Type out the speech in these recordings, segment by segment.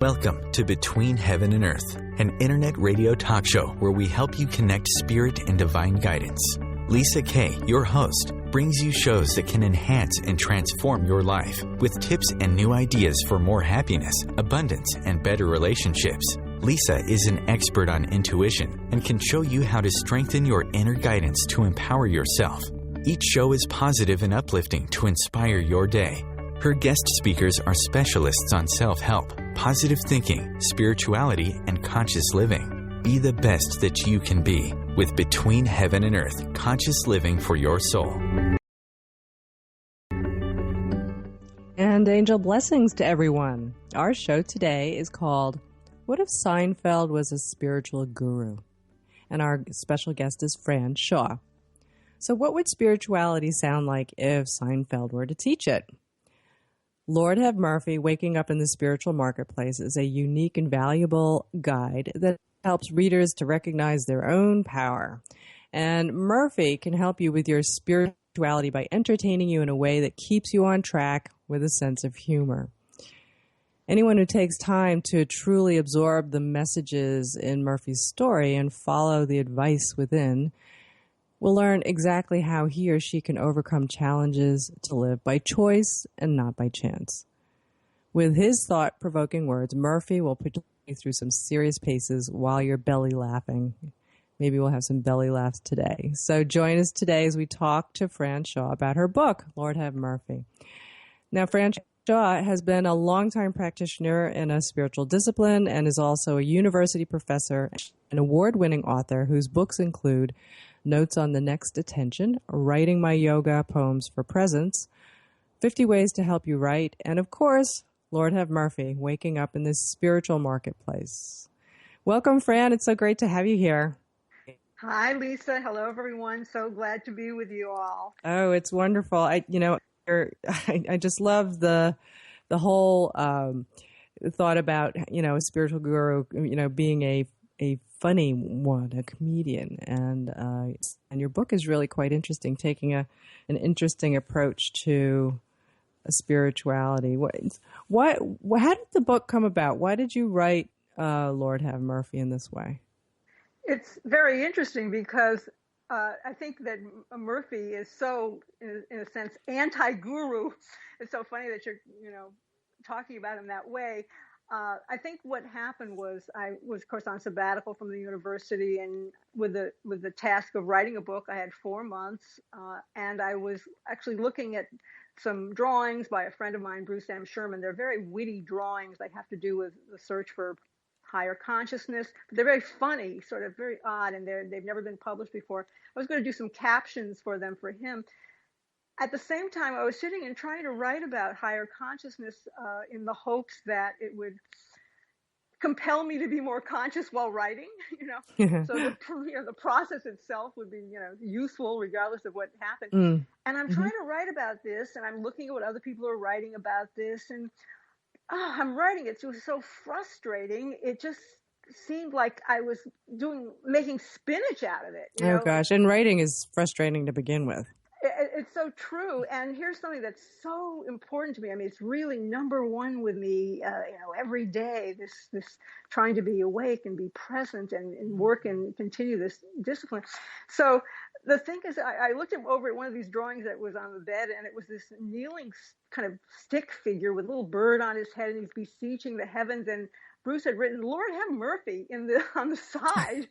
Welcome to Between Heaven and Earth, an internet radio talk show where we help you connect spirit and divine guidance. Lisa Kay, your host, brings you shows that can enhance and transform your life with tips and new ideas for more happiness, abundance, and better relationships. Lisa is an expert on intuition and can show you how to strengthen your inner guidance to empower yourself. Each show is positive and uplifting to inspire your day. Her guest speakers are specialists on self-help, positive thinking, spirituality, and conscious living. Be the best that you can be with Between Heaven and Earth, conscious living for your soul. And angel blessings to everyone. Our show today is called What If Seinfeld Was a Spiritual Guru? And our special guest is Fran Shaw. So what would spirituality sound like if Seinfeld were to teach it? Lord Have Murphy, Waking Up in the Spiritual Marketplace, is a unique and valuable guide that helps readers to recognize their own power. And Murphy can help you with your spirituality by entertaining you in a way that keeps you on track with a sense of humor. Anyone who takes time to truly absorb the messages in Murphy's story and follow the advice within will learn exactly how he or she can overcome challenges to live by choice and not by chance. With his thought-provoking words, Murphy will put you through some serious paces while you're belly laughing. Maybe we'll have some belly laughs today. So join us today as we talk to Fran Shaw about her book, Lord Have Murphy. Now, Fran Shaw has been a longtime practitioner in a spiritual discipline and is also a university professor and award-winning author whose books include Notes on the Next Attention, Writing My Yoga Poems for Presence, 50 Ways to Help You Write, and of course, Lord Have Murphy, Waking Up in this Spiritual Marketplace. Welcome, Fran. It's so great to have you here. Hi, Lisa. Hello, everyone. So glad to be with you all. Oh, it's wonderful. I just love the whole thought about, a spiritual guru, being a funny one, a comedian, and your book is really quite interesting, taking an interesting approach to a spirituality. How did the book come about? Why did you write Lord Have Murphy in this way? It's very interesting because I think that Murphy is so, in a sense, anti-guru. It's so funny that you're, talking about him that way. I think what happened was I was, of course, on sabbatical from the university, and with the task of writing a book. I had 4 months, and I was actually looking at some drawings by a friend of mine, Bruce M. Sherman. They're very witty drawings. They have to do with the search for higher consciousness. But they're very funny, sort of very odd, and they've never been published before. I was going to do some captions for them for him. At the same time, I was sitting and trying to write about higher consciousness in the hopes that it would compel me to be more conscious while writing, so the process itself would be, useful regardless of what happened. And I'm trying to write about this, and I'm looking at what other people are writing about this, and I'm writing it. It was so frustrating. It just seemed like I was making spinach out of it. Oh gosh, and writing is frustrating to begin with. It's so true. And here's something that's so important to me. I mean, it's really number one with me, every day, this trying to be awake and be present and work and continue this discipline. So the thing is, I looked over at one of these drawings that was on the bed, and it was this kneeling kind of stick figure with a little bird on his head, and he's beseeching the heavens. And Bruce had written, Lord Have Murphy on the side.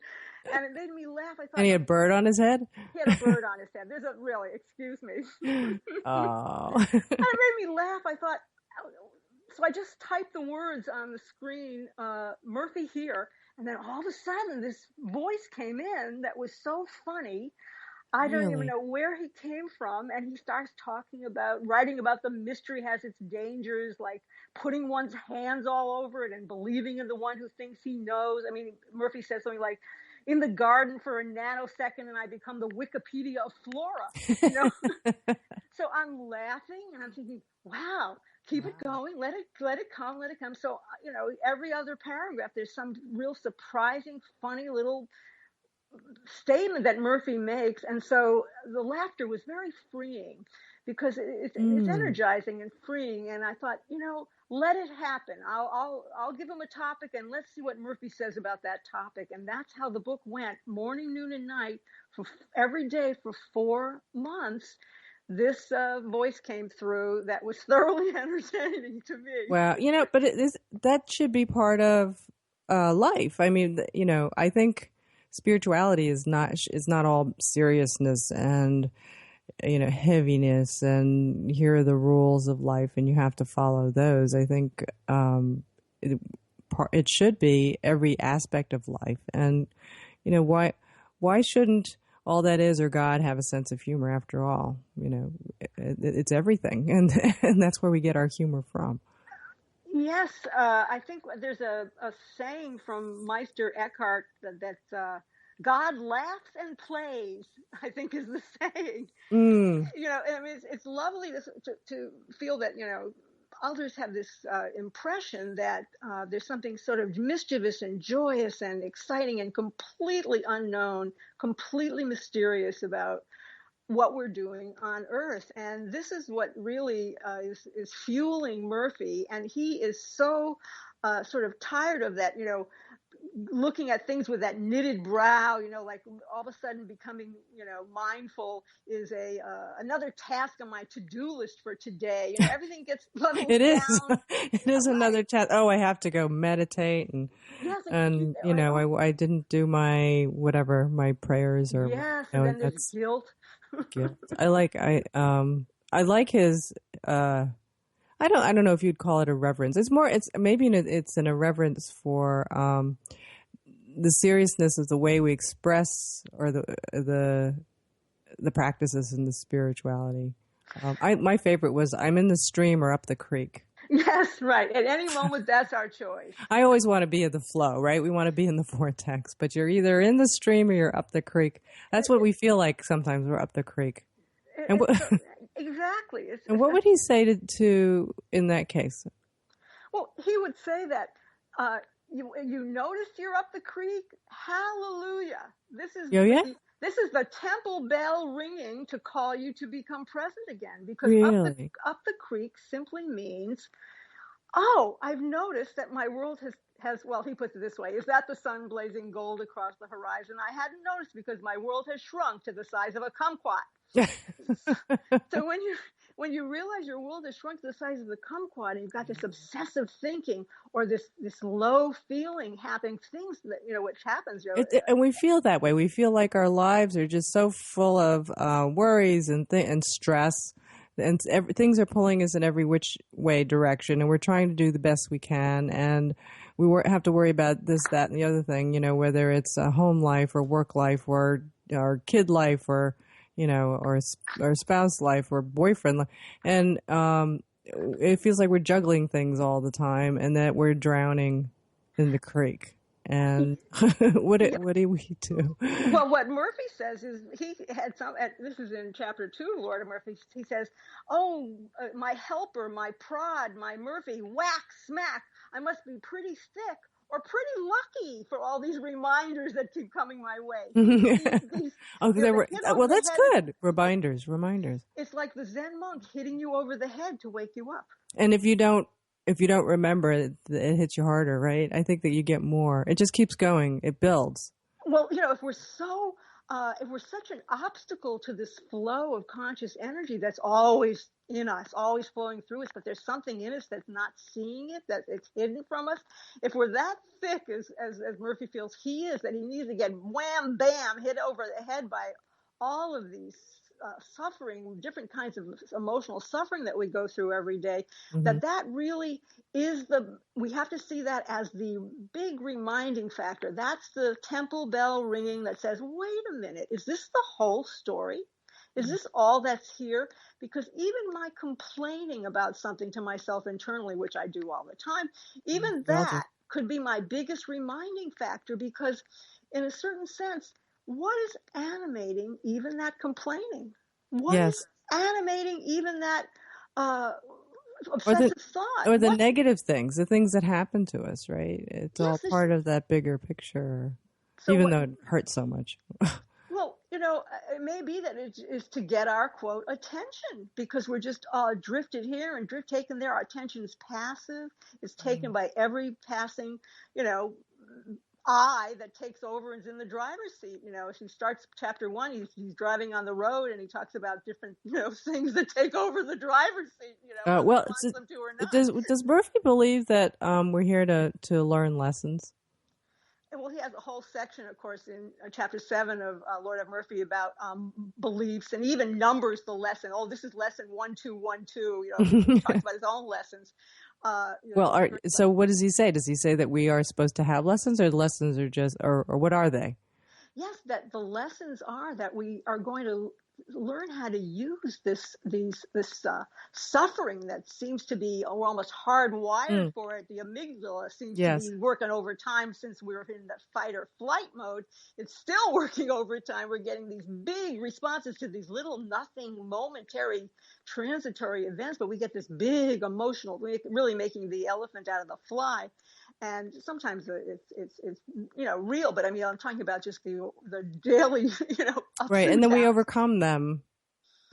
And it made me laugh. I thought, and he had a bird on his head? He had a bird on his head. Excuse me. Oh. And it made me laugh. I thought, so I just typed the words on the screen, Murphy here. And then all of a sudden, this voice came in that was so funny. I don't even know where he came from. And he starts writing about the mystery has its dangers, like putting one's hands all over it and believing in the one who thinks he knows. I mean, Murphy says something like, in the garden for a nanosecond and I become the Wikipedia of flora, So I'm laughing and I'm thinking, wow, keep it going. Let it come. So, every other paragraph, there's some real surprising, funny little statement that Murphy makes. And so the laughter was very freeing because it's energizing and freeing. And I thought, let it happen. I'll give him a topic and let's see what Murphy says about that topic. And that's how the book went, morning, noon, and night, for every day for 4 months. This voice came through that was thoroughly entertaining to me. Well, but that should be part of life. I mean, I think spirituality is not all seriousness and heaviness and here are the rules of life and you have to follow those. I think it should be every aspect of life. And why shouldn't all that is or God have a sense of humor? After all, it's everything, and that's where we get our humor from. Yes, I think there's a saying from Meister Eckhart that God laughs and plays, I think is the saying. I mean, it's lovely to feel that, others have this impression that there's something sort of mischievous and joyous and exciting and completely unknown, completely mysterious about what we're doing on Earth. And this is what really is fueling Murphy. And he is so sort of tired of that, looking at things with that knitted brow, like all of a sudden becoming, mindful is another task on my to-do list for today. Everything gets leveled down. It is. It is another task. Oh, I have to go meditate and I didn't do my prayers or yes, and then there's guilt. Guilt. I like his I don't know if you'd call it a reverence. It's an irreverence for the seriousness of the way we express or the practices and the spirituality. My favorite was I'm in the stream or up the creek. Yes, right. At any moment, that's our choice. I always want to be in the flow, right? We want to be in the vortex, but you're either in the stream or you're up the creek. That's what we feel like sometimes. We're up the creek. Exactly. And what would he say to in that case? Well, he would say that you noticed you're up the creek. Hallelujah! This is the temple bell ringing to call you to become present again. Because really? up the creek simply means, oh, I've noticed that my world has, well, he puts it this way, is that the sun blazing gold across the horizon? I hadn't noticed because my world has shrunk to the size of a kumquat. So when you realize your world has shrunk to the size of the kumquat and you've got this obsessive thinking or this low feeling happening, things that, which happens. And we feel that way. We feel like our lives are just so full of worries and stress. And things are pulling us in every which way direction, and we're trying to do the best we can. And we have to worry about this, that, and the other thing, whether it's a home life or work life or kid life or, or spouse life or boyfriend life. And it feels like we're juggling things all the time and that we're drowning in the creek. And what do we do? Well, what Murphy says is he had this is in chapter 2 of Lord of Murphy. He says, oh, my helper, my prod, my Murphy, whack, smack. I must be pretty sick or pretty lucky for all these reminders that keep coming my way. That's good. Reminders. It's like the Zen monk hitting you over the head to wake you up. And if you don't remember it, it hits you harder, right? I think that you get more. It just keeps going. It builds. Well, if we're such an obstacle to this flow of conscious energy that's always in us, always flowing through us, but there's something in us that's not seeing it, that it's hidden from us. If we're that thick as Murphy feels he is, that he needs to get wham, bam, hit over the head by all of these suffering, different kinds of emotional suffering that we go through every day, mm-hmm. that really is we have to see that as the big reminding factor. That's the temple bell ringing that says, wait a minute, is this the whole story? Is this all that's here? Because even my complaining about something to myself internally, which I do all the time, even that could be my biggest reminding factor, because in a certain sense, what is animating even that complaining? What is animating even that obsessive thought? Or the negative things, the things that happen to us, right? It's all part of that bigger picture, even though it hurts so much. Well, It may be that it is to get our, quote, attention, because we're just drifted here and taken there. Our attention is passive. It's taken by every passing, eye that takes over and is in the driver's seat. He starts chapter 1, he's driving on the road, and he talks about different, things that take over the driver's seat, whether he wants them to or not. Does Murphy believe that we're here to learn lessons? Well, he has a whole section, of course, in chapter 7 of Lord F. Murphy about beliefs, and even numbers the lesson. Oh, this is lesson 1212. He talks about his own lessons. So what does he say? Does he say that we are supposed to have lessons, or the lessons are just, or what are they? Yes, that the lessons are that we are going to learn how to use this suffering that seems to be, we're almost hardwired for it. The amygdala seems to be working overtime since we were in the fight or flight mode. It's still working overtime. We're getting these big responses to these little nothing momentary transitory events, but we get this big emotional, really making the elephant out of the fly. And sometimes it's real, but I mean, I'm talking about just the daily, ups right, and then downs. we overcome them,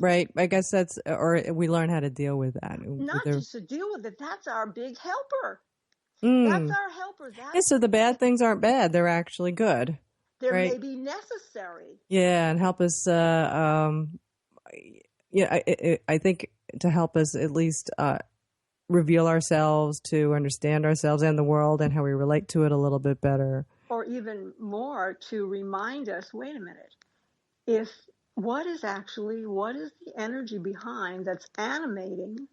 right? I guess or we learn how to deal with that. Not just to deal with it. That's our big helper. Mm. That's our helper. So the bad things aren't bad; they're actually good. They right? may be necessary. Yeah, and help us. I think to help us at least. Reveal ourselves, to understand ourselves and the world and how we relate to it a little bit better. Or even more, to remind us, wait a minute, what is the energy behind that's animating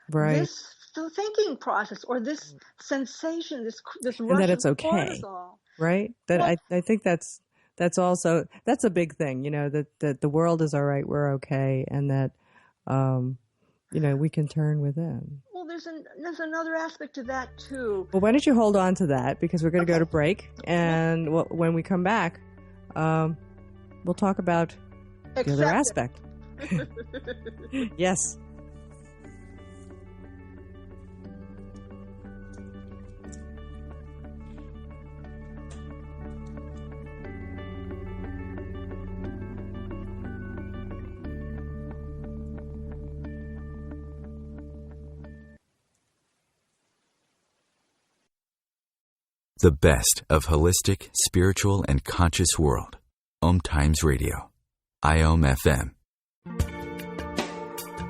this thinking process, or this sensation, this rush and that it's of okay, cortisol. Right? That I think that's a big thing, that the world is all right, we're okay, and that we can turn within. Well, there's another aspect to that too. Well, why don't you hold on to that, because we're going to go to break, and when we come back, we'll talk about the other aspect. Yes. The best of holistic, spiritual, and conscious world. OMTimes Radio. IOM-FM.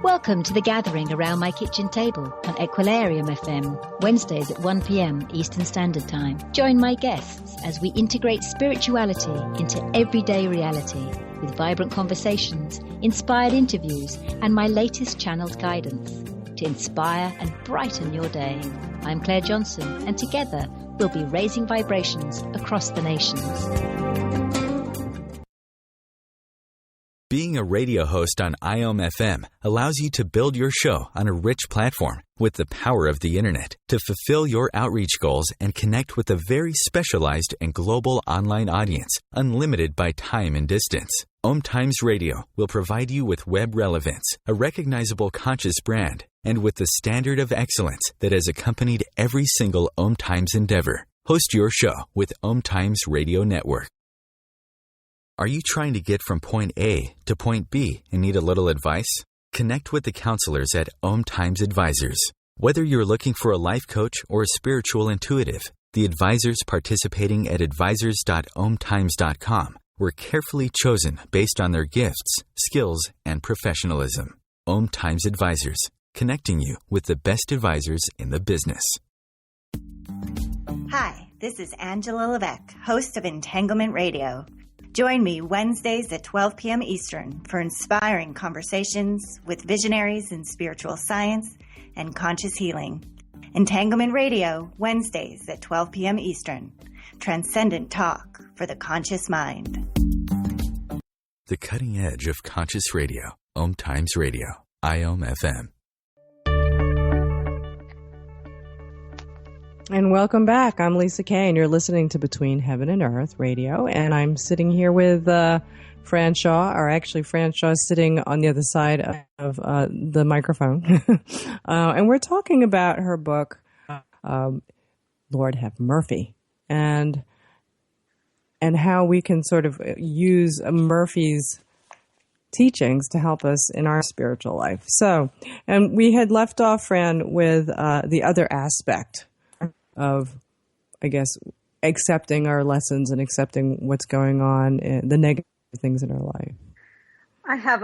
Welcome to The Gathering Around My Kitchen Table on Equilarium FM, Wednesdays at 1 p.m. Eastern Standard Time. Join my guests as we integrate spirituality into everyday reality with vibrant conversations, inspired interviews, and my latest channeled guidance to inspire and brighten your day. I'm Claire Johnson, and together we'll be raising vibrations across the nations. Being a radio host on IOM-FM allows you to build your show on a rich platform with the power of the internet to fulfill your outreach goals and connect with a very specialized and global online audience, unlimited by time and distance. OMTimes Radio will provide you with web relevance, a recognizable conscious brand, and with the standard of excellence that has accompanied every single OMTimes endeavor. Host your show with OMTimes Radio Network. Are you trying to get from point A to point B and need a little advice? Connect with the counselors at OMTimes Advisors. Whether you're looking for a life coach or a spiritual intuitive, the advisors participating at advisors.omtimes.com were carefully chosen based on their gifts, skills, and professionalism. OMTimes Advisors, connecting you with the best advisors in the business. Hi, this is Angela Levesque, host of Entanglement Radio. Join me Wednesdays at 12 p.m. Eastern for inspiring conversations with visionaries in spiritual science and conscious healing. Entanglement Radio, Wednesdays at 12 p.m. Eastern. Transcendent talk for the conscious mind. The cutting edge of conscious radio. OMTimes Radio. IOM-FM. And welcome back. I'm Lisa Kay, and you're listening to Between Heaven and Earth Radio. And I'm sitting here with Fran Shaw, or actually Fran Shaw is sitting on the other side of the microphone. And we're talking about her book, Lord Have Murphy. And and how we can sort of use Murphy's teachings to help us in our spiritual life. So, and we had left off, Fran, with the other aspect of, I guess, accepting our lessons and accepting what's going on, and the negative things in our life. I have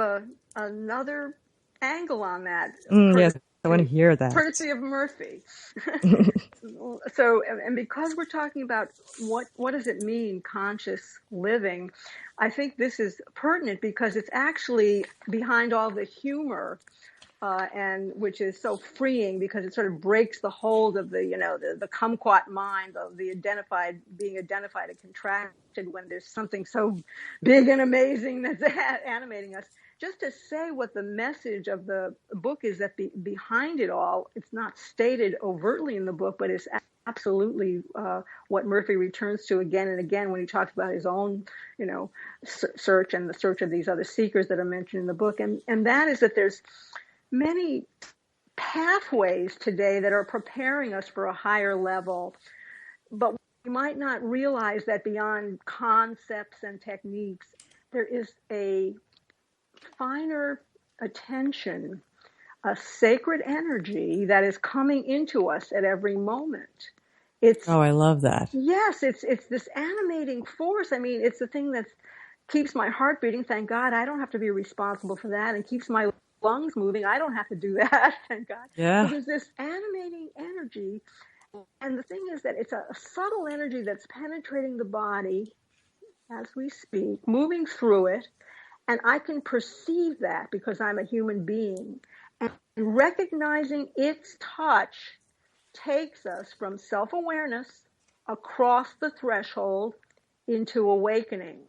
another angle on that. Yes, I want to hear that. Courtesy of Murphy. So, and because we're talking about what does it mean, conscious living, I think this is pertinent because it's actually behind all the humor, and which is so freeing because it sort of breaks the hold of the kumquat mind of the being identified and contracted when there's something so big and amazing that's animating us. Just to say what the message of the book is, that behind it all, it's not stated overtly in the book, but it's absolutely what Murphy returns to again and again when he talks about his own, search and the search of these other seekers that are mentioned in the book. And that is that there's many pathways today that are preparing us for a higher level, but we might not realize that beyond concepts and techniques, there is a finer attention, a sacred energy that is coming into us at every moment. I love that. Yes, it's this animating force. I mean, it's the thing that keeps my heart beating. Thank God I don't have to be responsible for that, and keeps my lungs moving. I don't have to do that. Thank God. Yeah. So there's this animating energy, and the thing is that it's a subtle energy that's penetrating the body as we speak, moving through it. And I can perceive that because I'm a human being. And recognizing its touch takes us from self-awareness across the threshold into awakening.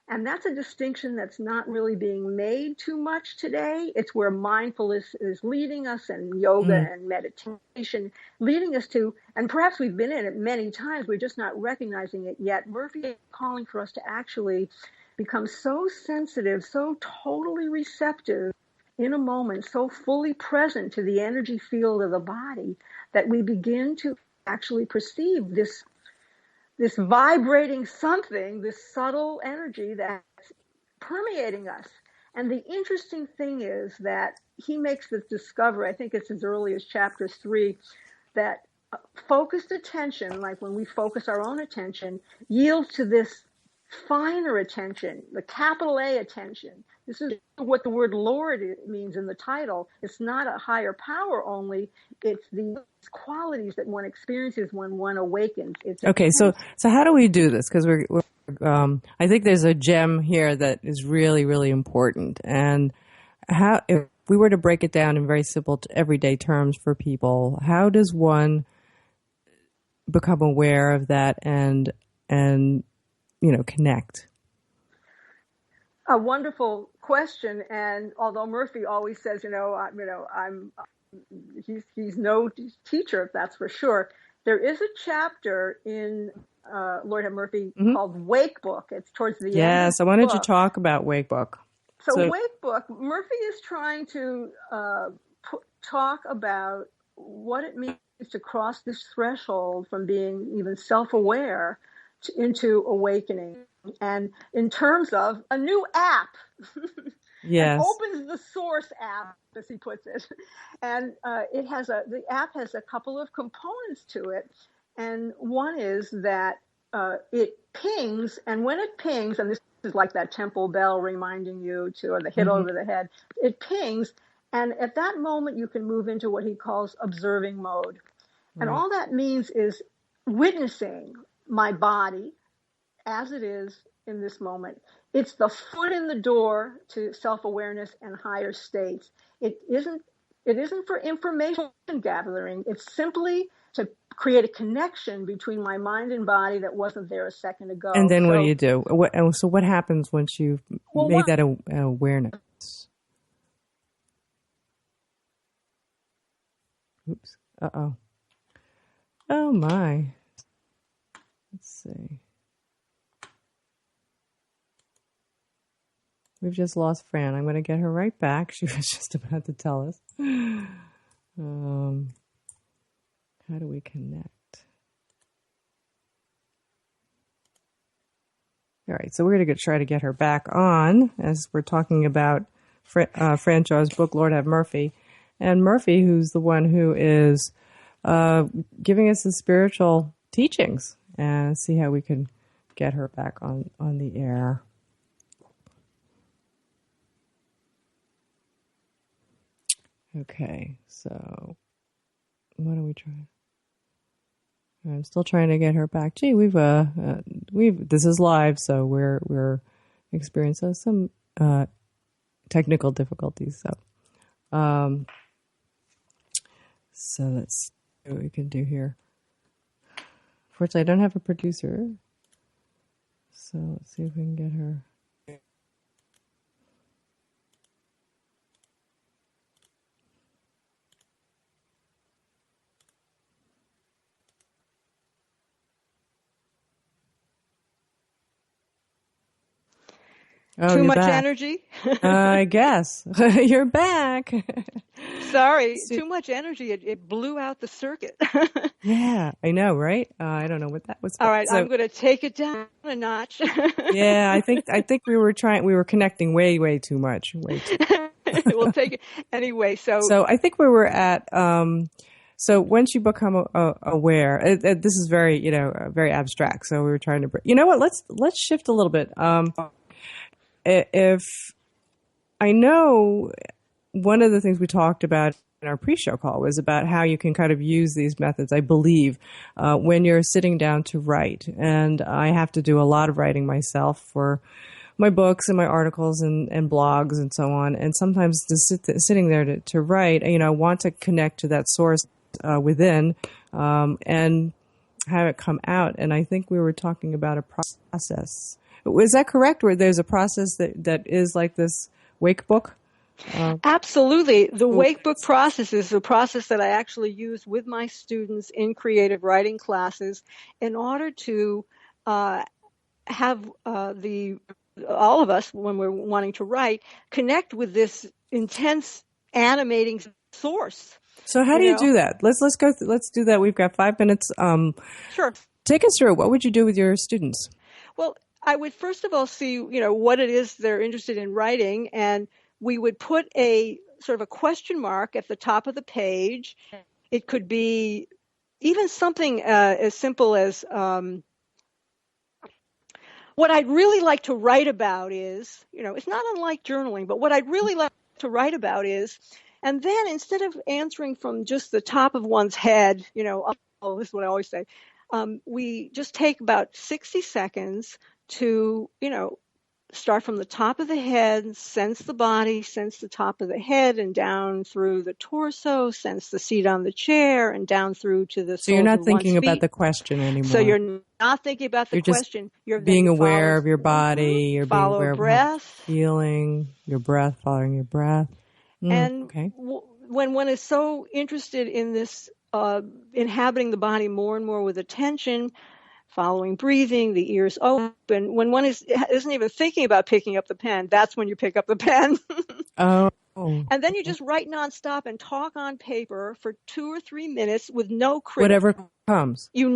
And that's a distinction that's not really being made too much today. It's where mindfulness is leading us, and yoga and meditation leading us to, and perhaps we've been in it many times, we're just not recognizing it yet. Murphy is calling for us to actually become so sensitive, so totally receptive in a moment, so fully present to the energy field of the body that we begin to actually perceive this vibrating something, this subtle energy that's permeating us. And the interesting thing is that he makes this discovery, I think it's as early as chapter 3, that focused attention, like when we focus our own attention, yields to this finer attention, the capital A attention. This is what the word Lord means in the title. It's not a higher power only. It's these qualities that one experiences when one awakens. Okay, so how do we do this? Because I think there's a gem here that is really, really important. And how, if we were to break it down in very simple, everyday terms for people, how does one become aware of that and connect? A wonderful question, and although Murphy always says, he's no teacher, that's for sure. There is a chapter in Lord have Murphy called Wake Book. It's towards the end. Yes, I wanted to talk about Wake Book. So Wake Book, Murphy is trying to talk about what it means to cross this threshold from being even self-aware into awakening. And in terms of a new app, yes, opens the source app, as he puts it, and the app has a couple of components to it, and one is that it pings, and when it pings, and this is like that temple bell reminding you to, or the hit over the head, it pings, and at that moment you can move into what he calls observing mode, and all that means is witnessing my body as it is in this moment. It's the foot in the door to self-awareness and higher states. It isn't for information gathering. It's simply to create a connection between my mind and body that wasn't there a second ago. And then what do you do? So what happens once you've made that awareness? Oops. Uh-oh. Oh, my. Let's see. We've just lost Fran. I'm going to get her right back. She was just about to tell us. How do we connect? All right, so we're going to try to get her back on as we're talking about Fran Shaw's book, Lord Have Murphy. And Murphy, who's the one who is giving us the spiritual teachings, and see how we can get her back on the air. Okay, so what are we trying? I'm still trying to get her back. Gee, we've this is live, so we're experiencing some technical difficulties. So let's see what we can do here. Fortunately, I don't have a producer, so let's see if we can get her. Oh, Too much back. Energy? I guess. You're back. Sorry, too much energy. It blew out the circuit. Yeah, I know, right? I don't know what that was. All right, so, I'm going to take it down a notch. Yeah, I think we were connecting way too much. We'll take it anyway. So I think we were at. So once you become aware, this is very very abstract. So we were trying to. You know what? Let's shift a little bit. If I know, one of the things we talked about in our pre-show call was about how you can kind of use these methods, I believe, when you're sitting down to write. And I have to do a lot of writing myself for my books and my articles and blogs and so on. And sometimes sitting there to write, I want to connect to that source within and have it come out. And I think we were talking about a process. Is that correct? Where there's a process that is like this wake book? Absolutely. The wake book process is a process that I actually use with my students in creative writing classes in order to have all of us, when we're wanting to write, connect with this intense animating source. So how do you do that? Let's do that. We've got 5 minutes. Sure. Take us through. What would you do with your students? Well, I would first of all see, what it is they're interested in writing, and we would put a sort of a question mark at the top of the page. It could be even something as simple as what I'd really like to write about is, it's not unlike journaling, but what I'd really like to write about is, and then instead of answering from just the top of one's head, this is what I always say, we just take about 60 seconds to, start from the top of the head, sense the body, sense the top of the head and down through the torso, sense the seat on the chair and down through to the soles of one's feet. So you're not thinking about the question anymore. So you're not thinking about the question. You're being aware of your body. You're being aware of breath, feeling your breath, following your breath. And when one is so interested in this, inhabiting the body more and more with attention, following breathing, the ears open. When one isn't even thinking about picking up the pen, that's when you pick up the pen. Oh. And then you just write nonstop and talk on paper for 2 or 3 minutes with no critic. Whatever comes. You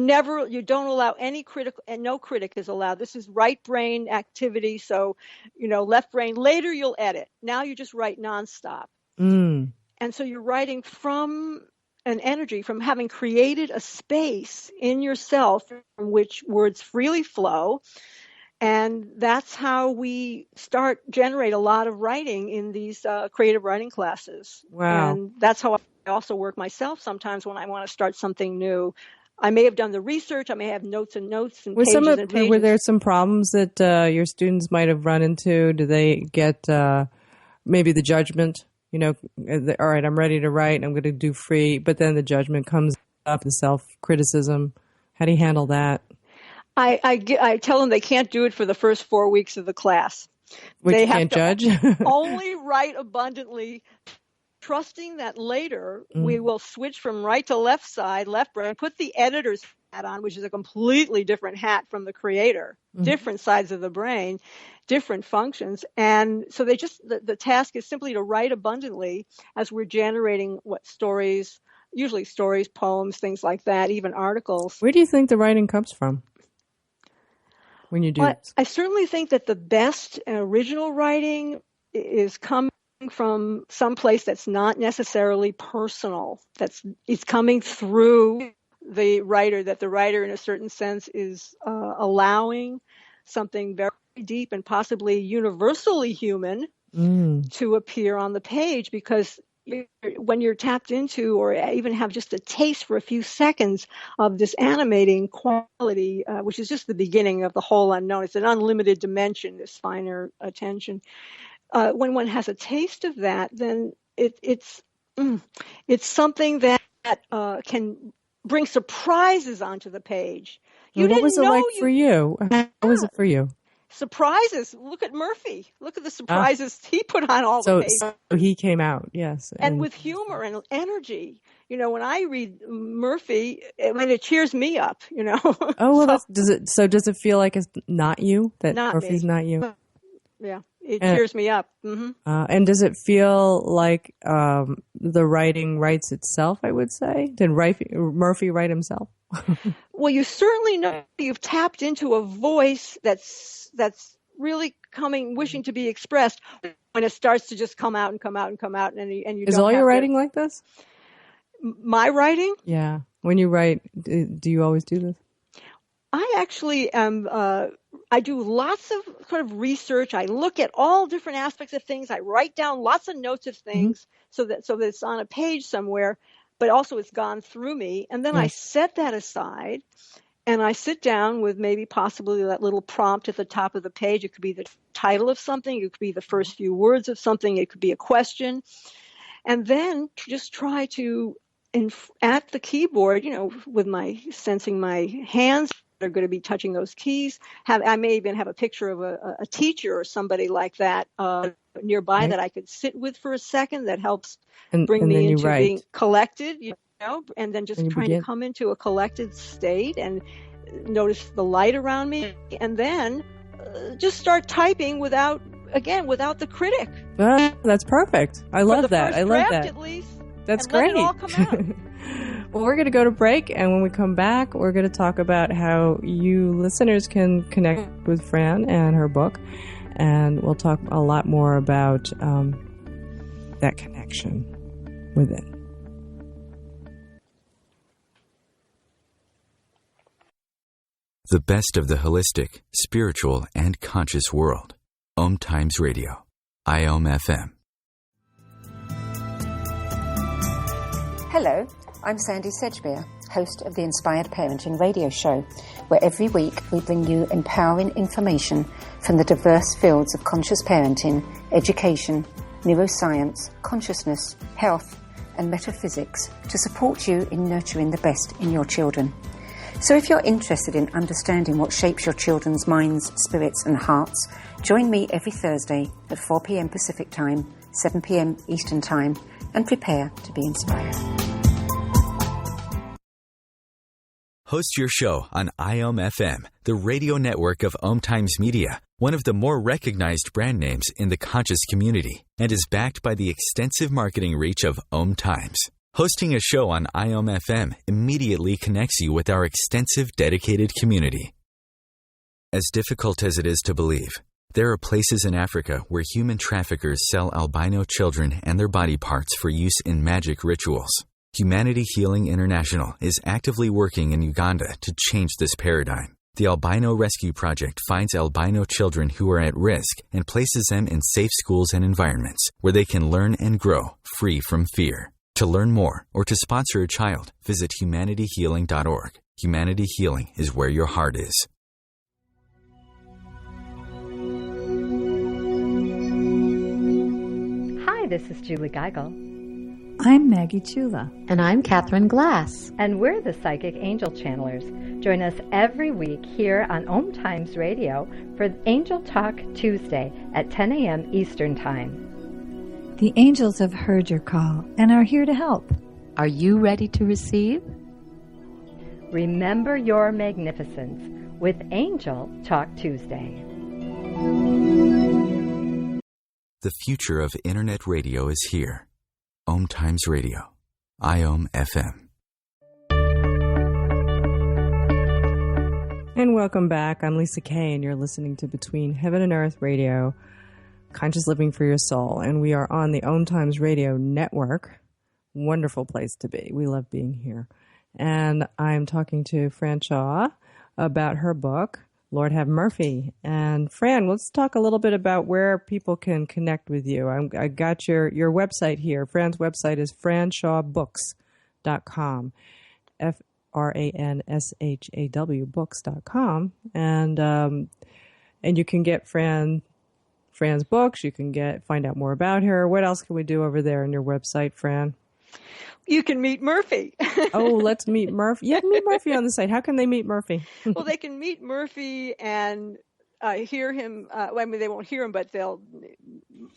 don't allow any critic, and no critic is allowed. This is right brain activity. So, left brain. Later you'll edit. Now you just write nonstop. And so you're writing from an energy, from having created a space in yourself from which words freely flow. And that's how we generate a lot of writing in these creative writing classes. Wow. And that's how I also work myself sometimes when I want to start something new. I may have done the research. I may have notes and pages and pages. Were there some problems that your students might have run into? Do they get maybe the judgment? All right, I'm ready to write. I'm going to do free. But then the judgment comes up, the self-criticism. How do you handle that? I tell them they can't do it for the first 4 weeks of the class. They can't judge? Only write abundantly, trusting that later we will switch from right to left side, left brain, put the editor's hat on, which is a completely different hat from the creator, different sides of the brain, different functions. And so the task is simply to write abundantly as we're generating stories, usually stories, poems, things like that, even articles. Where do you think the writing comes from? when you do? Well, I certainly think that the best original writing is coming from some place that's not necessarily personal. It's coming through the writer, that the writer in a certain sense is allowing something very deep and possibly universally human to appear on the page, because when you're tapped into or even have just a taste for a few seconds of this animating quality, which is just the beginning of the whole unknown. It's an unlimited dimension, this finer attention. When one has a taste of that, then it's something that can bring surprises onto the page. What was it like for you? How was it for you? Surprises. Look at Murphy. Look at the surprises he put on all the pages. So he came out, yes. And with humor and energy. When I read Murphy, it cheers me up, Oh, well, does it feel like it's not you? That not Murphy's me. Yeah. Yeah, it cheers me up. Mm-hmm. And does it feel like the writing writes itself, I would say? Did Murphy write himself? Well, you certainly know you've tapped into a voice that's really wishing to be expressed when it starts to just come out and come out and come out, and you. Is all your writing like this? My writing? Yeah. When you write, do you always do this? I actually am. I do lots of sort of research. I look at all different aspects of things. I write down lots of notes of things so that it's on a page somewhere, but also it's gone through me. And then I set that aside and I sit down with maybe possibly that little prompt at the top of the page. It could be the title of something. It could be the first few words of something. It could be a question. And then just try to, at the keyboard, with sensing my hands are going to be touching those keys. I may even have a picture of a teacher or somebody like that nearby that I could sit with for a second. That helps bring me into being collected, and then just trying to come into a collected state and notice the light around me, and then just start typing without the critic. Well, that's perfect. I love that. I love that. At least. That's great. Let it all come out. Well, we're going to go to break, and when we come back, we're going to talk about how you listeners can connect with Fran and her book, and we'll talk a lot more about that connection with it. The best of the holistic, spiritual, and conscious world. OMTimes Radio. IOM-FM. Hello, I'm Sandy Sedgbeer, host of the Inspired Parenting radio show, where every week we bring you empowering information from the diverse fields of conscious parenting, education, neuroscience, consciousness, health, and metaphysics to support you in nurturing the best in your children. So if you're interested in understanding what shapes your children's minds, spirits, and hearts, join me every Thursday at 4 p.m. Pacific Time, 7 p.m. Eastern Time, and prepare to be inspired. Host your show on IOM-FM, the radio network of OMTimes Media, one of the more recognized brand names in the conscious community, and is backed by the extensive marketing reach of OMTimes. Hosting a show on IOM-FM immediately connects you with our extensive dedicated community. As difficult as it is to believe, there are places in Africa where human traffickers sell albino children and their body parts for use in magic rituals. Humanity Healing International is actively working in Uganda to change this paradigm. The Albino Rescue Project finds albino children who are at risk and places them in safe schools and environments where they can learn and grow free from fear. To learn more or to sponsor a child, visit humanityhealing.org. Humanity Healing is where your heart is. Hi, this is Julie Geigel. I'm Maggie Chula. And I'm Catherine Glass. And we're the Psychic Angel Channelers. Join us every week here on OMTimes Radio for Angel Talk Tuesday at 10 a.m. Eastern Time. The angels have heard your call and are here to help. Are you ready to receive? Remember your magnificence with Angel Talk Tuesday. The future of Internet radio is here. OMTimes Radio. IOM-FM. And welcome back. I'm Lisa Kay, and you're listening to Between Heaven and Earth Radio, Conscious Living for Your Soul. And we are on the OMTimes Radio Network. Wonderful place to be. We love being here. And I'm talking to Fran Shaw about her book, Lord Have Murphy. And Fran, let's talk a little bit about where people can connect with you. I got your website here. Fran's website is franshawbooks.com. FRANSHAW books.com. And you can get Fran's books. You can find out more about her. What else can we do over there on your website, Fran? You can meet Murphy. Oh, let's meet Murphy. Yeah, meet Murphy on the site. How can they meet Murphy? Well, they can meet Murphy and hear him. Well, I mean, they won't hear him, but they'll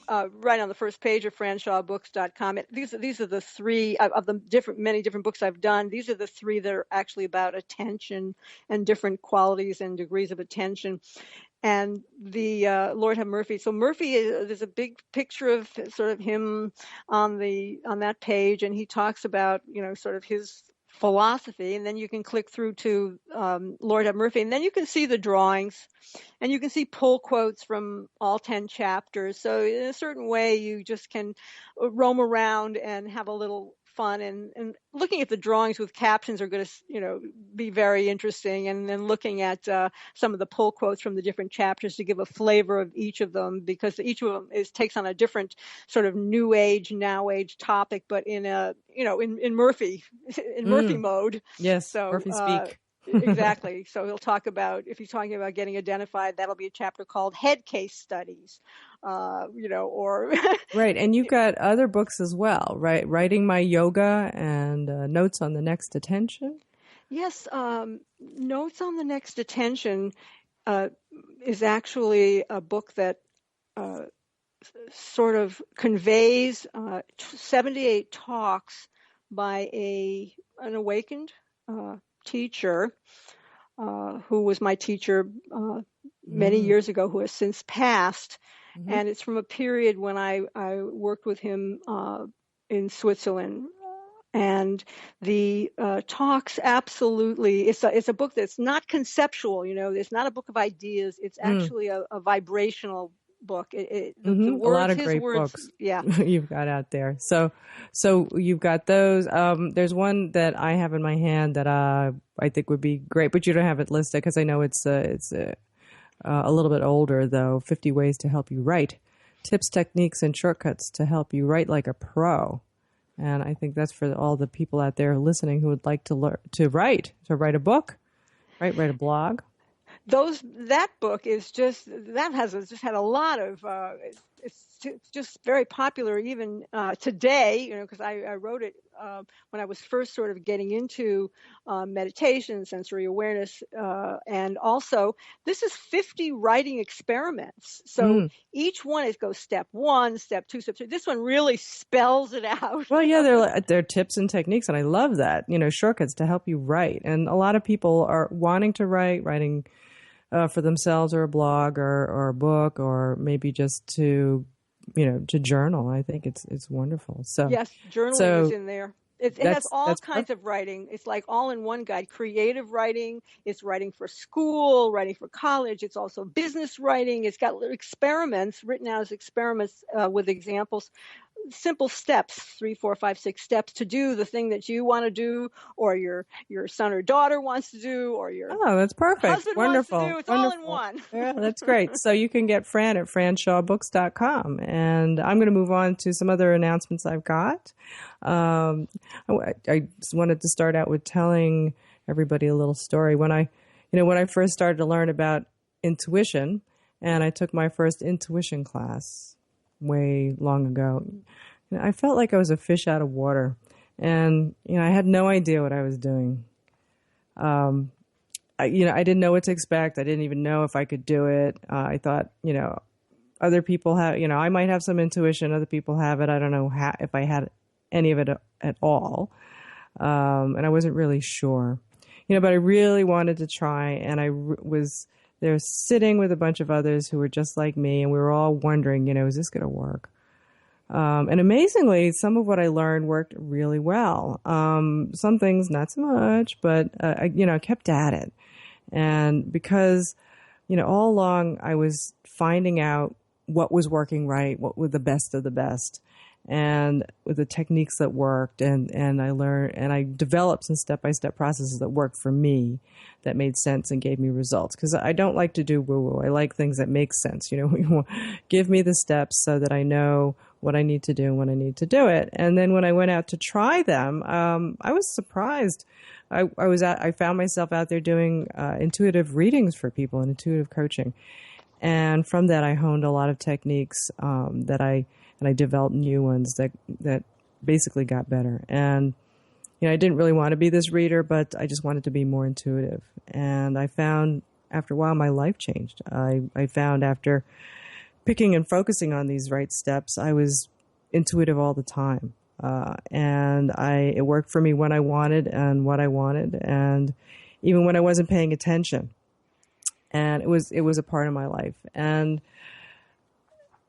write on the first page of franshawbooks.com. These are the three of the many different books I've done. These are the three that are actually about attention and different qualities and degrees of attention. And the Lord Have Murphy. So Murphy, there's a big picture of sort of him on that page, and he talks about, sort of his philosophy. And then you can click through to Lord Have Murphy, and then you can see the drawings, and you can see pull quotes from all 10 chapters. So in a certain way, you just can roam around and have a little fun, and looking at the drawings with captions are going to, be very interesting. And then looking at some of the pull quotes from the different chapters to give a flavor of each of them, because each of them takes on a different sort of new age, now age topic, but in a, in Murphy, Murphy mode. Yes. So, Murphy speak. Exactly. So he'll talk about, if he's talking about getting identified, that'll be a chapter called Head Case Studies, or. Right. And you've got other books as well, right? Writing My Yoga and Notes on the Next Attention. Yes. Notes on the Next Attention is actually a book that sort of conveys 78 talks by an awakened teacher who was my teacher many years ago, who has since passed. Mm-hmm. And it's from a period when I worked with him in Switzerland. And the talks absolutely, it's a book that's not conceptual, it's not a book of ideas. It's actually a vibrational book. The words, a lot of great books. Yeah, you've got out there. So you've got those. There's one that I have in my hand that I think would be great, but you don't have it listed because I know it's a little bit older though. 50 Ways to Help You Write: Tips, Techniques, and Shortcuts to Help You Write Like a Pro. And I think that's for all the people out there listening who would like to learn to write a book, write a blog. That book is just had a lot of it's just very popular even today, because I wrote it when I was first sort of getting into meditation, sensory awareness, and also this is 50 writing experiments. So each one goes step 1, step 2, step 3. This one really spells it out. Well, yeah, they're tips and techniques, and I love that. Shortcuts to help you write. And a lot of people are wanting to writing for themselves, or a blog, or a book, or maybe just to journal. I think it's wonderful. So yes, journaling is in there. It has all kinds of writing. It's like all in one guide. Creative writing. It's writing for school, writing for college. It's also business writing. It's got experiments written out as experiments with examples. Simple steps, 3, 4, 5, 6 steps to do the thing that you want to do, or your son or daughter wants to do, or your that's perfect. Husband Wonderful. wants to do. It's Wonderful. all in one. Yeah, that's great. So you can get Fran at franshawbooks.com. And I'm going to move on to some other announcements I've got. I just wanted to start out with telling everybody a little story. When I first started to learn about intuition, and I took my first intuition class way long ago, I felt like I was a fish out of water, and I had no idea what I was doing. I didn't know what to expect. I didn't even know if I could do it. I thought, other people have, I might have some intuition. Other people have it. I don't know if I had any of it at all, and I wasn't really sure. But I really wanted to try, and I was there sitting with a bunch of others who were just like me, and we were all wondering, is this going to work? And amazingly, some of what I learned worked really well. Some things not so much, but I kept at it. And because, all along I was finding out what was working right, what were the best of the best, and with the techniques that worked, and I learned, and I developed some step-by-step processes that worked for me, that made sense and gave me results. Because I don't like to do woo-woo. I like things that make sense. Give me the steps so that I know what I need to do and when I need to do it. And then when I went out to try them, I was surprised. I found myself out there doing intuitive readings for people and intuitive coaching. And from that, I honed a lot of techniques and I developed new ones that basically got better. And I didn't really want to be this reader, but I just wanted to be more intuitive. And I found after a while my life changed. I found after picking and focusing on these right steps, I was intuitive all the time. And it worked for me when I wanted and what I wanted, and even when I wasn't paying attention. And it was a part of my life. And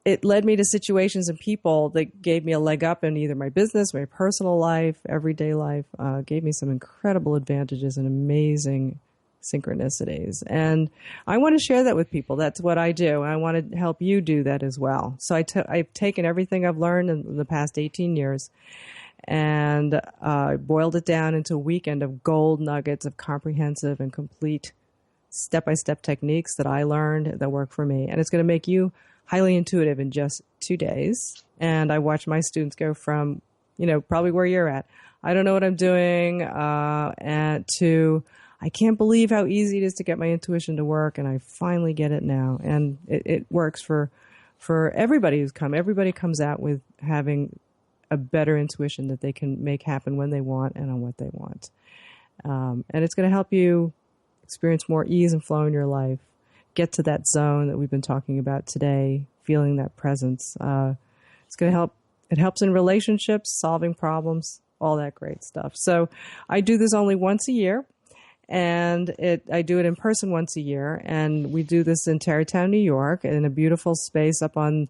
it led me to situations and people that gave me a leg up in either my business, my personal life, everyday life, gave me some incredible advantages and amazing synchronicities. And I want to share that with people. That's what I do. And I want to help you do that as well. So I've taken everything I've learned in the past 18 years and boiled it down into a weekend of gold nuggets of comprehensive and complete step-by-step techniques that I learned that work for me. And it's going to make you highly intuitive in just 2 days. And I watch my students go from, probably where you're at, I don't know what I'm doing, and to, I can't believe how easy it is to get my intuition to work, and I finally get it now. And it works for everybody who's come. Everybody comes out with having a better intuition that they can make happen when they want and on what they want. And it's going to help you experience more ease and flow in your life. Get to that zone that we've been talking about today, feeling that presence. It's going to help. It helps in relationships, solving problems, all that great stuff. So I do this only once a year, and I do it in person once a year. And we do this in Tarrytown, New York, in a beautiful space up on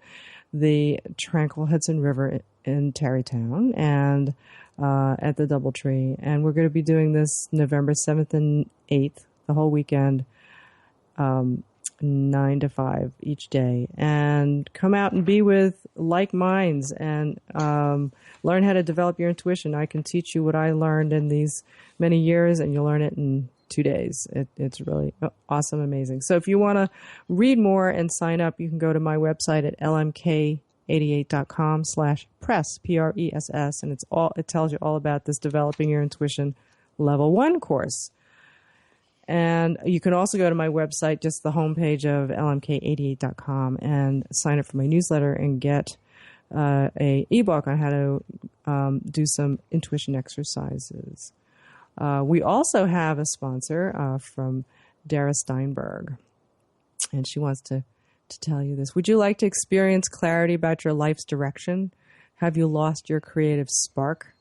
the tranquil Hudson River in Tarrytown, and at the Doubletree. And we're going to be doing this November 7th and 8th, the whole weekend. 9 to 5 each day, and come out and be with like minds and learn how to develop your intuition. I can teach you what I learned in these many years, and you'll learn it in 2 days. It's really awesome, amazing. So if you want to read more and sign up, you can go to my website at lmk88.com/press, PRESS, and it tells you all about this Developing Your Intuition Level 1 course. And you can also go to my website, just the homepage of lmk88.com, and sign up for my newsletter and get a ebook on how to do some intuition exercises. We also have a sponsor from Dara Steinberg, and she wants to tell you this. Would you like to experience clarity about your life's direction? Have you lost your creative spark?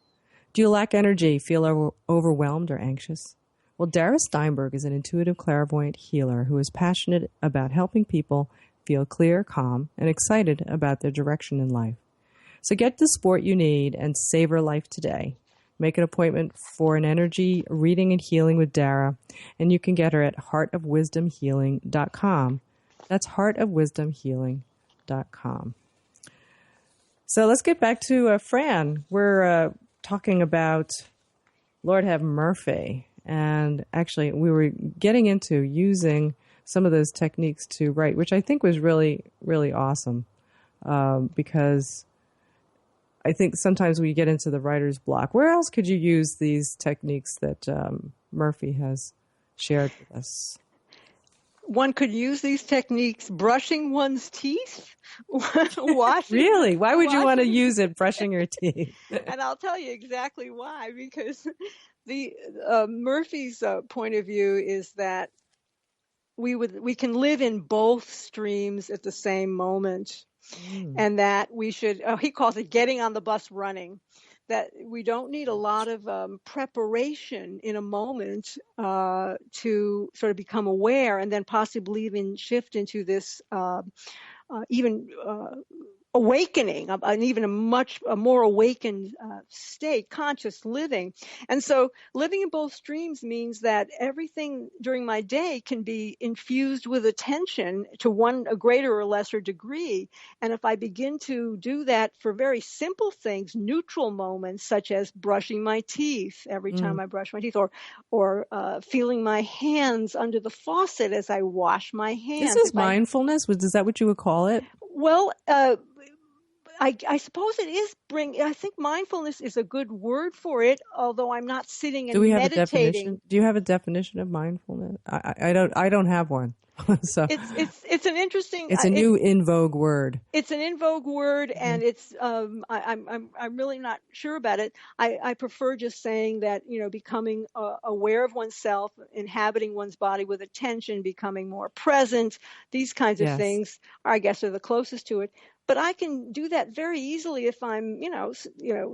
Do you lack energy, feel overwhelmed or anxious? Well, Dara Steinberg is an intuitive clairvoyant healer who is passionate about helping people feel clear, calm, and excited about their direction in life. So get the support you need and savor life today. Make an appointment for an energy reading and healing with Dara, and you can get her at heartofwisdomhealing.com. That's heartofwisdomhealing.com. So let's get back to Fran. We're talking about Lord Have Murphy. And actually, we were getting into using some of those techniques to write, which I think was really, really awesome, because I think sometimes we get into the writer's block. Where else could you use these techniques that Murphy has shared with us? One could use these techniques brushing one's teeth, washing. Really? Why would you want to use it brushing your teeth? And I'll tell you exactly why, because the Murphy's point of view is that we can live in both streams at the same moment, and that we should. He calls it getting on the bus running. That we don't need a lot of preparation in a moment to sort of become aware, and then possibly even shift into this even awakening, and even a more awakened state, conscious living. And so living in both streams means that everything during my day can be infused with attention to a greater or lesser degree. And if I begin to do that for very simple things, neutral moments, such as brushing my teeth every time I brush my teeth, or feeling my hands under the faucet as I wash my hands. This is mindfulness? Is that what you would call it? Well, I suppose it is I think mindfulness is a good word for it, although I'm not sitting and meditating. Have a definition? Do you have a definition of mindfulness? I don't have one. So it's an interesting. It's a new in vogue word. It's an in vogue word, and it's I'm really not sure about it. I prefer just saying that, becoming aware of oneself, inhabiting one's body with attention, becoming more present. These kinds of things, I guess, are the closest to it. But I can do that very easily if I'm,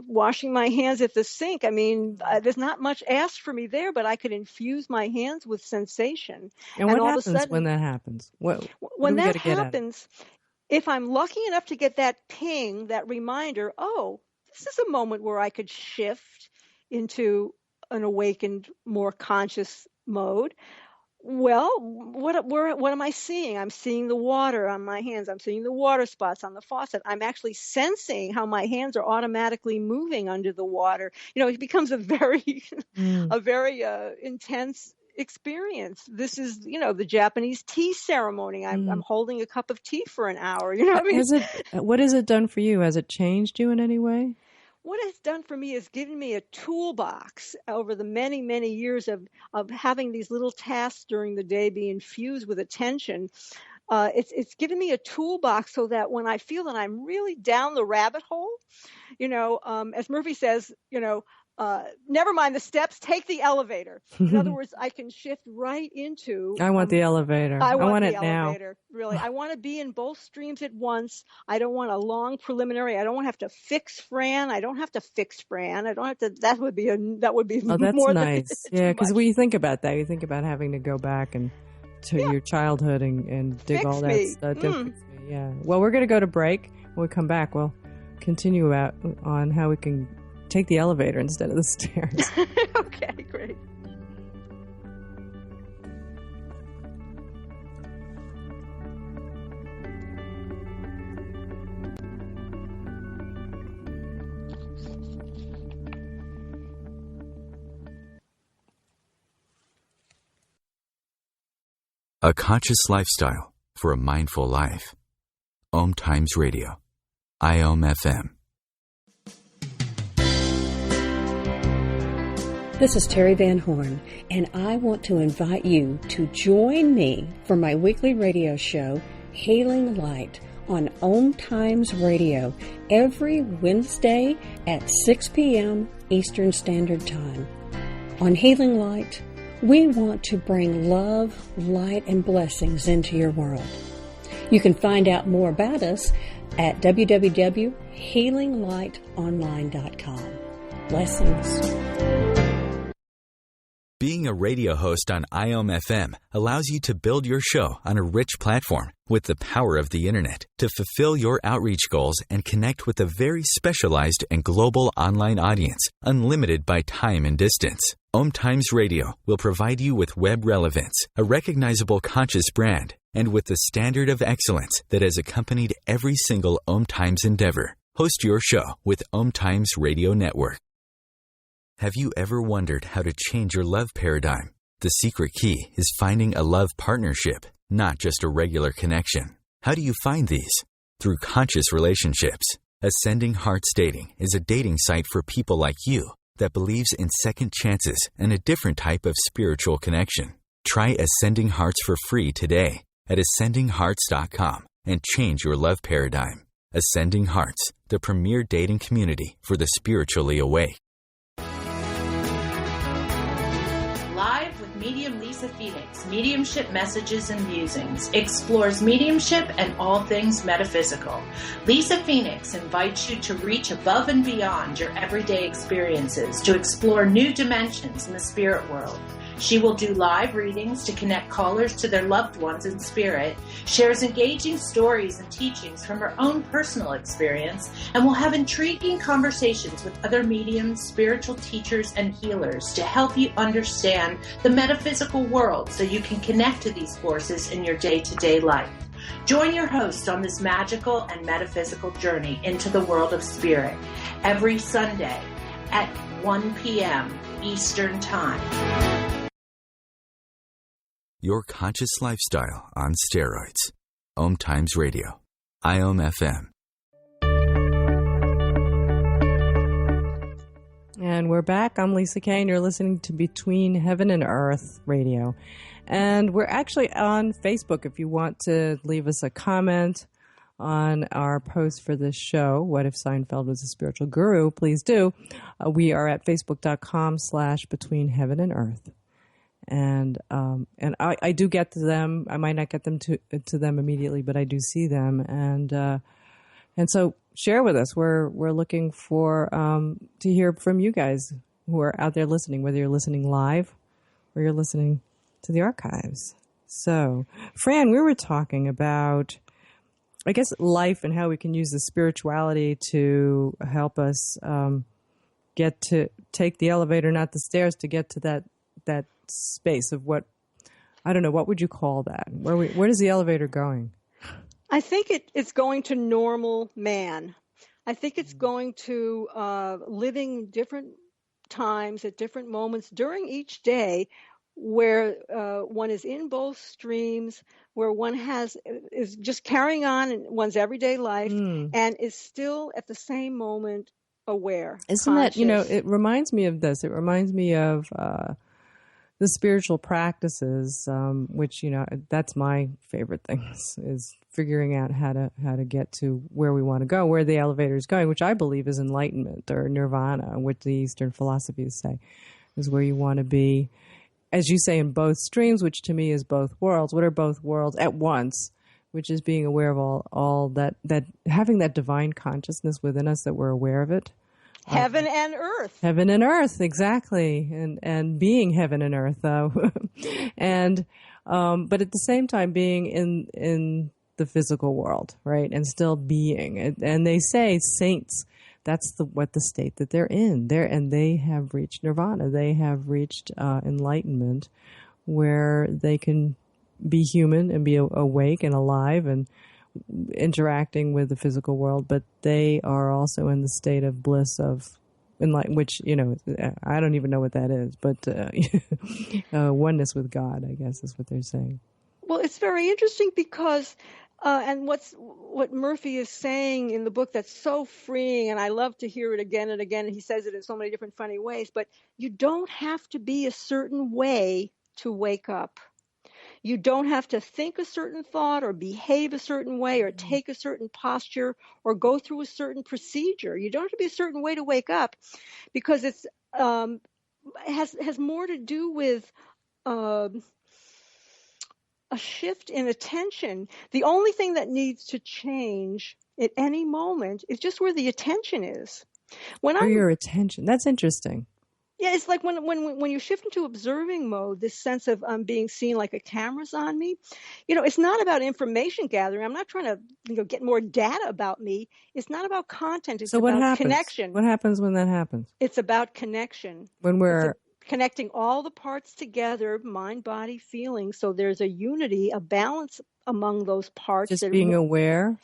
washing my hands at the sink. I mean, there's not much asked for me there, but I could infuse my hands with sensation. And what happens when that happens? When that happens, if I'm lucky enough to get that ping, that reminder, oh, this is a moment where I could shift into an awakened, more conscious mode. Well, what am I seeing? I'm seeing the water on my hands. I'm seeing the water spots on the faucet. I'm actually sensing how my hands are automatically moving under the water. It becomes a very, intense experience. This is, the Japanese tea ceremony. I'm holding a cup of tea for an hour. What has it done for you? Has it changed you in any way? What it's done for me is given me a toolbox over the many, many years of having these little tasks during the day be infused with attention. It's given me a toolbox so that when I feel that I'm really down the rabbit hole, as Murphy says, never mind the steps, take the elevator. In other words, I can shift right into. I want the elevator. I want it elevator, now. Really, I want to be in both streams at once. I don't want a long preliminary. I don't want to have to fix Fran. I don't have to fix Fran. I don't have to. That would be. Oh, that's more nice. Than, because when you think about that, you think about having to go back and to your childhood and dig fix all that me. stuff. Fix me. Yeah. Well, we're going to go to break. When we come back, we'll continue on how we can take the elevator instead of the stairs. Okay, great. A conscious lifestyle for a mindful life. OMTimes Radio. IOM-FM. This is Terry Van Horn, and I want to invite you to join me for my weekly radio show, Healing Light, on OMTimes Radio, every Wednesday at 6 p.m. Eastern Standard Time. On Healing Light, we want to bring love, light, and blessings into your world. You can find out more about us at www.healinglightonline.com. Blessings. Being a radio host on IOM-FM allows you to build your show on a rich platform with the power of the Internet to fulfill your outreach goals and connect with a very specialized and global online audience, unlimited by time and distance. OMTimes Radio will provide you with web relevance, a recognizable conscious brand, and with the standard of excellence that has accompanied every single OMTimes endeavor. Host your show with OMTimes Radio Network. Have you ever wondered how to change your love paradigm? The secret key is finding a love partnership, not just a regular connection. How do you find these? Through conscious relationships. Ascending Hearts Dating is a dating site for people like you that believes in second chances and a different type of spiritual connection. Try Ascending Hearts for free today at ascendinghearts.com and change your love paradigm. Ascending Hearts, the premier dating community for the spiritually awake. Live with medium Lisa Phoenix, Mediumship Messages and Musings, explores mediumship and all things metaphysical. Lisa Phoenix invites you to reach above and beyond your everyday experiences, to explore new dimensions in the spirit world. She will do live readings to connect callers to their loved ones in spirit, shares engaging stories and teachings from her own personal experience, and will have intriguing conversations with other mediums, spiritual teachers, and healers to help you understand the metaphysical world so you can connect to these forces in your day-to-day life. Join your host on this magical and metaphysical journey into the world of spirit every Sunday at 1 p.m. Eastern Time. Your conscious lifestyle on steroids. OMTimes Radio. IOM FM. And we're back. I'm Lisa Kay, and you're listening to Between Heaven and Earth Radio. And we're actually on Facebook if you want to leave us a comment on our post for this show, What If Seinfeld Was a Spiritual Guru? Please do. We are at facebook.com/Between Heaven and Earth. And I do get to them. I might not get them to them immediately, but I do see them. And so share with us. We're looking for to hear from you guys who are out there listening, whether you're listening live or you're listening to the archives. So, Fran, we were talking about, I guess, life and how we can use the spirituality to help us get to take the elevator, not the stairs, to get to that space of what, I don't know, what would you call that? Where is the elevator going? I think it's going to normal man. I think it's going to living different times at different moments during each day where one is in both streams, where one is just carrying on in one's everyday life and is still at the same moment aware. Isn't conscious. That, it reminds me of this. It reminds me of the spiritual practices, which, that's my favorite thing is figuring out how to get to where we want to go, where the elevator is going, which I believe is enlightenment or nirvana, which the Eastern philosophies say is where you want to be, as you say, in both streams, which to me is both worlds. What are both worlds at once? Which is being aware of all that having that divine consciousness within us, that we're aware of it. Heaven and earth. Heaven and earth, exactly, and being heaven and earth, though, and but at the same time being in the physical world, right, and still being. And they say saints, that's what the state that they're in. And they have reached nirvana. They have reached enlightenment, where they can be human and be awake and alive and interacting with the physical world, but they are also in the state of bliss of enlightenment, which, I don't even know what that is, but oneness with God, I guess, is what they're saying. Well, it's very interesting because and what Murphy is saying in the book that's so freeing, and I love to hear it again and again, and he says it in so many different funny ways, but you don't have to be a certain way to wake up. You don't have to think a certain thought or behave a certain way or take a certain posture or go through a certain procedure. You don't have to be a certain way to wake up, because it's has more to do with a shift in attention. The only thing that needs to change at any moment is just where the attention is. Your attention. That's interesting. Yeah, it's like when you shift into observing mode, this sense of being seen like a camera's on me. It's not about information gathering. I'm not trying to get more data about me. It's not about content. It's about connection. What happens when that happens? It's about connection. When we're connecting all the parts together, mind, body, feeling, so there's a unity, a balance among those parts. Just being aware?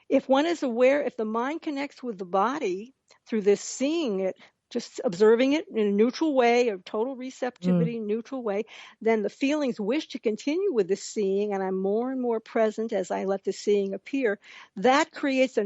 If one is aware, if the mind connects with the body through this seeing it, just observing it in a neutral way, a total receptivity, neutral way, then the feelings wish to continue with the seeing, and I'm more and more present as I let the seeing appear. That creates a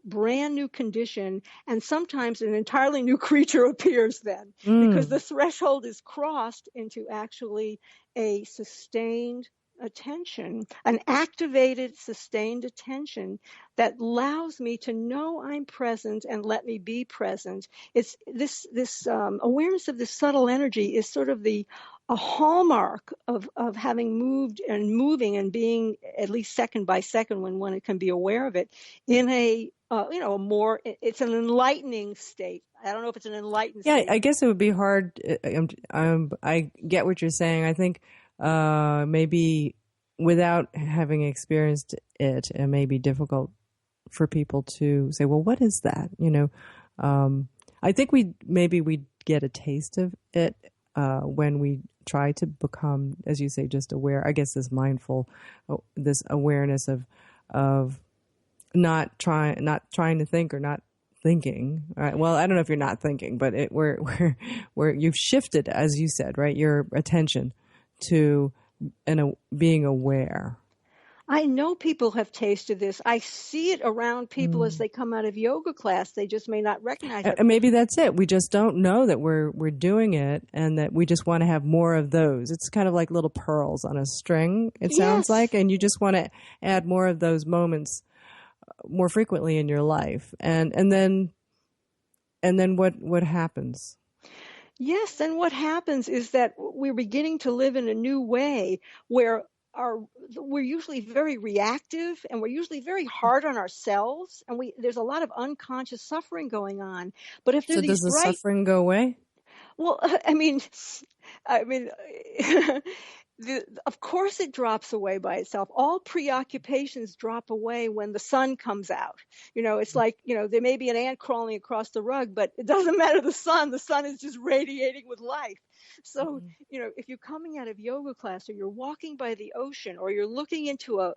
brand new condition, and sometimes an entirely new creature appears then, because the threshold is crossed into actually a sustained attention, an activated, sustained attention that allows me to know I'm present and let me be present. It's this awareness of this subtle energy is sort of a hallmark of having moved and moving and being at least second by second, when one can be aware of it, in a it's an enlightening state. I don't know if it's an enlightened Yeah, state. I guess it would be hard. I get what you're saying. I think maybe without having experienced it, it may be difficult for people to say, well, what is that? I think we'd get a taste of it when we try to become, as you say, just aware. I guess this awareness of not trying to think or not thinking. Right? Well, I don't know if you're not thinking, but where you've shifted, as you said, right, your attention to being aware. I know people have tasted this. I see it around people as they come out of yoga class. They just may not recognize it. And maybe that's it. We just don't know that we're doing it, and that we just want to have more of those. It's kind of like little pearls on a string, it sounds like, and you just want to add more of those moments more frequently in your life. And then what happens? Yes, then what happens is that we're beginning to live in a new way where we're usually very reactive, and we're usually very hard on ourselves, and there's a lot of unconscious suffering going on. But if there's does the suffering go away? Well, I mean, of course it drops away by itself. All preoccupations drop away when the sun comes out. It's like, there may be an ant crawling across the rug, but it doesn't matter the sun is just radiating with life. So, if you're coming out of yoga class, or you're walking by the ocean, or you're looking into a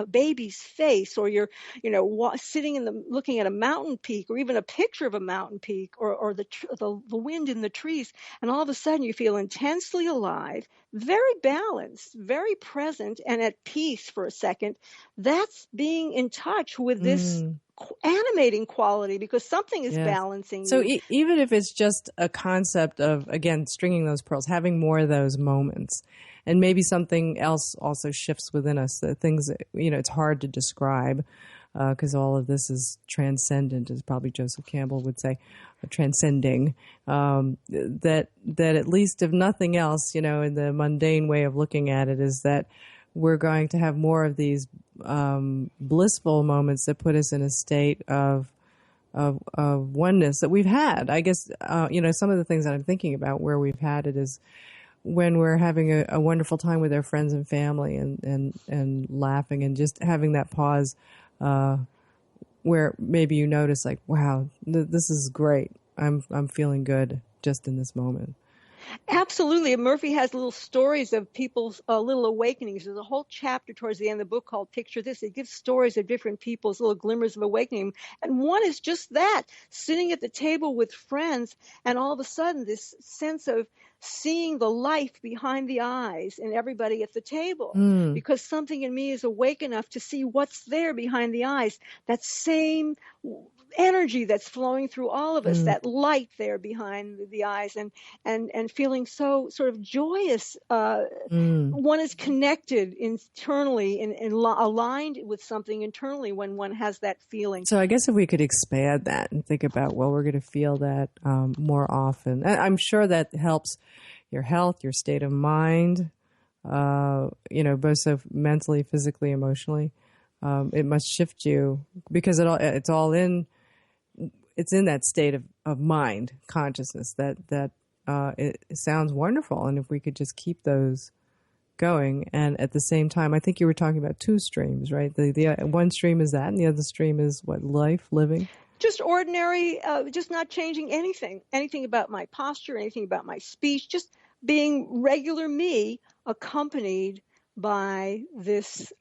baby's face, or you're, sitting looking at a mountain peak, or even a picture of a mountain peak, or the wind in the trees, and all of a sudden you feel intensely alive, very balanced, very present, and at peace for a second, that's being in touch with this animating quality, because something is balancing you. So even if it's just a concept of, again, stringing those pearls, having more of those moments, and maybe something else also shifts within us, the things that, it's hard to describe, because all of this is transcendent, as probably Joseph Campbell would say, transcending, that at least, if nothing else, in the mundane way of looking at it, is that we're going to have more of these blissful moments that put us in a state of oneness that we've had. I guess, some of the things that I'm thinking about where we've had it is when we're having a wonderful time with our friends and family, and laughing, and just having that pause where maybe you notice, like, wow, this is great. I'm feeling good just in this moment. Absolutely. And Murphy has little stories of people's little awakenings. There's a whole chapter towards the end of the book called Picture This. It gives stories of different people's little glimmers of awakening. And one is just that, sitting at the table with friends, and all of a sudden this sense of seeing the life behind the eyes in everybody at the table, because something in me is awake enough to see what's there behind the eyes. That same energy that's flowing through all of us, that light there behind the eyes, and feeling so sort of joyous. One is connected internally and aligned with something internally when one has that feeling. So I guess if we could expand that and think about, well, we're going to feel that more often. I'm sure that helps your health, your state of mind, both so mentally, physically, emotionally. It must shift you, because it's in that state of mind, consciousness, that it sounds wonderful. And if we could just keep those going, and at the same time, I think you were talking about two streams, right? The one stream is that, and the other stream is what? Life, living? Just ordinary, just not changing anything about my posture, anything about my speech, just being regular me, accompanied by this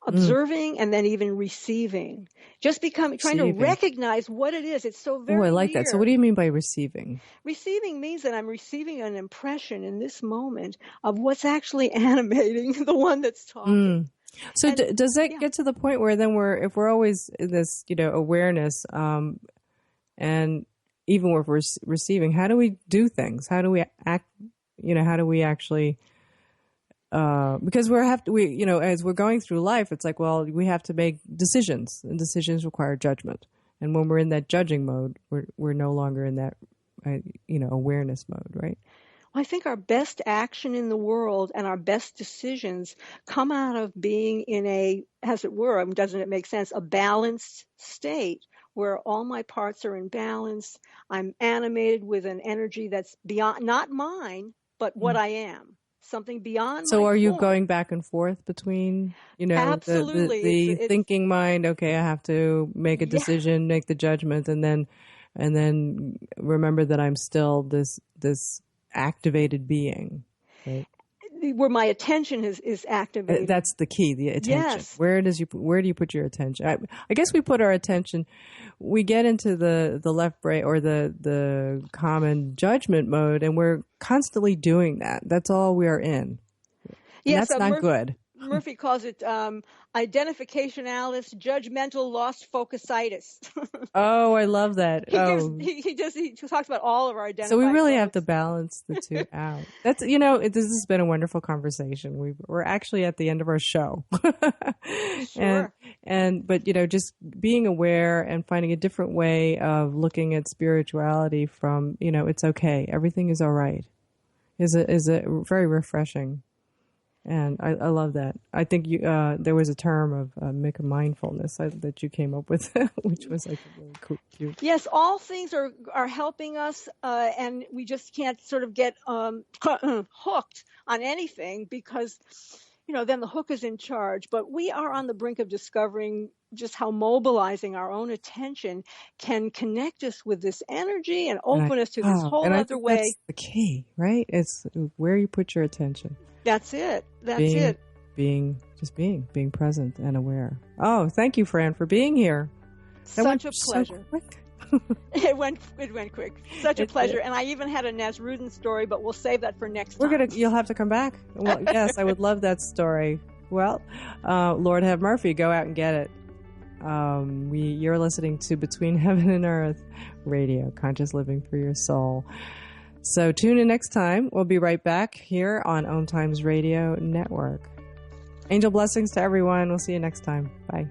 observing and then even receiving. Just trying to recognize what it is. It's so very I like clear. that. So what do you mean by receiving? Receiving means that I'm receiving an impression in this moment of what's actually animating the one that's talking. So does that get to the point where then if we're always in this, awareness, and even if we're receiving, how do we do things? How do we act? How do we actually? Because as we're going through life, it's like, well, we have to make decisions, and decisions require judgment. And when we're in that judging mode, we're no longer in that, awareness mode, right? I think our best action in the world and our best decisions come out of being in a, as it were, doesn't it make sense, a balanced state where all my parts are in balance. I'm animated with an energy that's beyond, not mine, but what I am. Something beyond my So are you form. going back and forth between, Absolutely. the thinking mind, okay, I have to make a decision, make the judgment, and then remember that I'm still this activated being, right? Where my attention is activated. That's the key, the attention. Yes. Where do you put your attention? I guess we put our attention, we get into the left brain or the common judgment mode, and we're constantly doing that. That's all we are in. Yes, that's not good. Murphy calls it identificationalis, judgmental lost focus-itis. Oh, I love that. He talks about all of our identified. So we really modes. have to balance the two out. That's this has been a wonderful conversation. We're actually at the end of our show. Sure. But just being aware and finding a different way of looking at spirituality from, it's okay. Everything is all right. Is a very refreshing. And I love that. I think there was a term of mindfulness that you came up with, which was like really cool, cute. Yes, all things are helping us, and we just can't sort of get hooked on anything because, then the hook is in charge. But we are on the brink of discovering just how mobilizing our own attention can connect us with this energy and open us to this whole other way. That's the key, right? It's where you put your attention. That's it. That's being present and aware. Oh, thank you, Fran, for being here. Such a pleasure. So quick. It went quick. Such a pleasure. And I even had a Nasruddin story, but we'll save that for next time. You'll have to come back. Well, yes, I would love that story. Well, Lord have Murphy, go out and get it. You're listening to Between Heaven and Earth Radio, conscious living for your soul. So tune in next time. We'll be right back here on OMTimes Radio Network. Angel blessings to everyone. We'll see you next time. Bye.